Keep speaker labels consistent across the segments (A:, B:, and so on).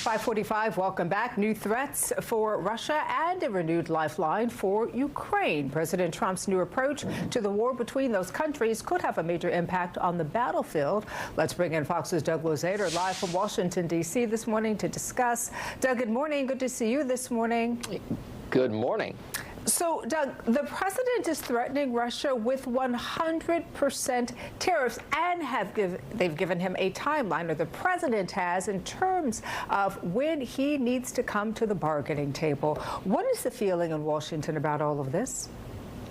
A: 5:45, welcome back. New threats for Russia and a renewed lifeline for Ukraine. President Trump's new approach to the war between those countries could have a major impact on the battlefield. Let's bring in Fox's Doug Lozader live from Washington, D.C. this morning to discuss. Doug, good morning. Good to see you this morning.
B: Good morning.
A: So, Doug, the president is threatening Russia with 100% tariffs and they've given him a timeline, or the president has, in terms of when he needs to come to the bargaining table. What is the feeling in Washington about all of this?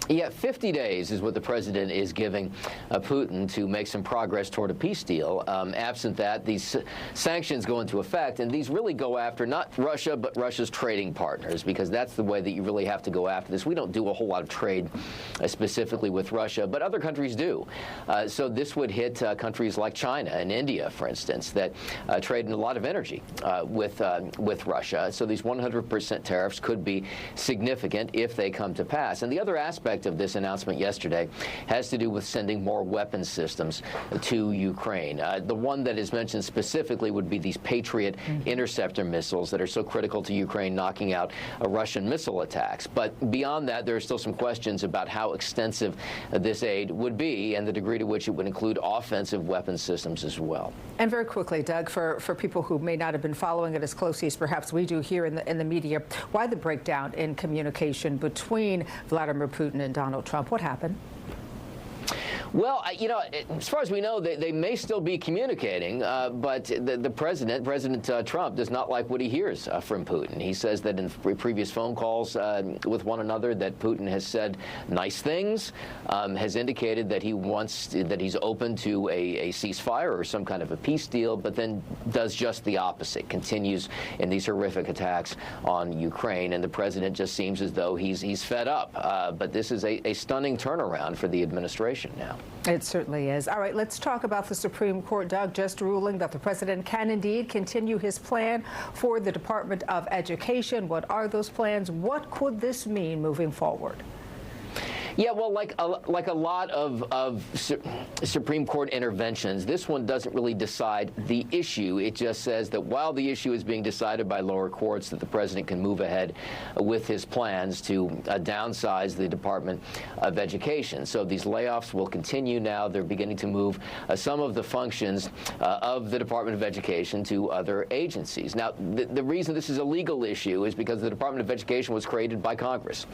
B: Yeah, 50 days is what the president is giving Putin to make some progress toward a peace deal. Absent that, these sanctions go into effect, and these really go after not Russia, but Russia's trading partners, because that's the way that you really have to go after this. We don't do a whole lot of trade specifically with Russia, but other countries do. So this would hit countries like China and India, for instance, that trade in a lot of energy with Russia. So these 100% tariffs could be significant if they come to pass. And the other aspect of this announcement yesterday has to do with sending more weapon systems to Ukraine. The one that is mentioned specifically would be these Patriot interceptor missiles that are so critical to Ukraine, knocking out Russian missile attacks. But beyond that, there are still some questions about how extensive this aid would be and the degree to which it would include offensive weapon systems as well.
A: And very quickly, Doug, for people who may not have been following it as closely as perhaps we do here in the media, why the breakdown in communication between Vladimir Putin and Donald Trump? What happened?
B: Well, as far as we know, they may still be communicating, but the President Trump, does not like what he hears from Putin. He says that in previous phone calls with one another that Putin has said nice things, has indicated that he's open to a ceasefire or some kind of a peace deal, but then does just the opposite, continues in these horrific attacks on Ukraine, and the president just seems as though he's fed up. But this is a stunning turnaround for the administration now.
A: It certainly is. All right, let's talk about the Supreme Court, Doug, just ruling that the president can indeed continue his plan for the Department of Education. What are those plans? What could this mean moving forward?
B: Yeah, well, like a lot of Supreme Court interventions, this one doesn't really decide the issue. It just says that while the issue is being decided by lower courts, that the president can move ahead with his plans to downsize the Department of Education. So these layoffs will continue now. They're beginning to move some of the functions of the Department of Education to other agencies. Now, the reason this is a legal issue is because the Department of Education was created by Congress.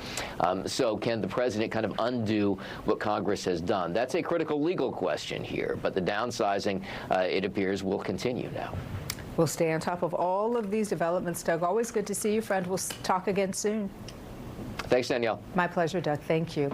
B: So can the president kind of undo what Congress has done? That's a critical legal question here, but the downsizing, it appears, will continue now.
A: We'll stay on top of all of these developments, Doug. Always good to see you, friend. We'll talk again soon.
B: Thanks, Danielle.
A: My pleasure, Doug. Thank you.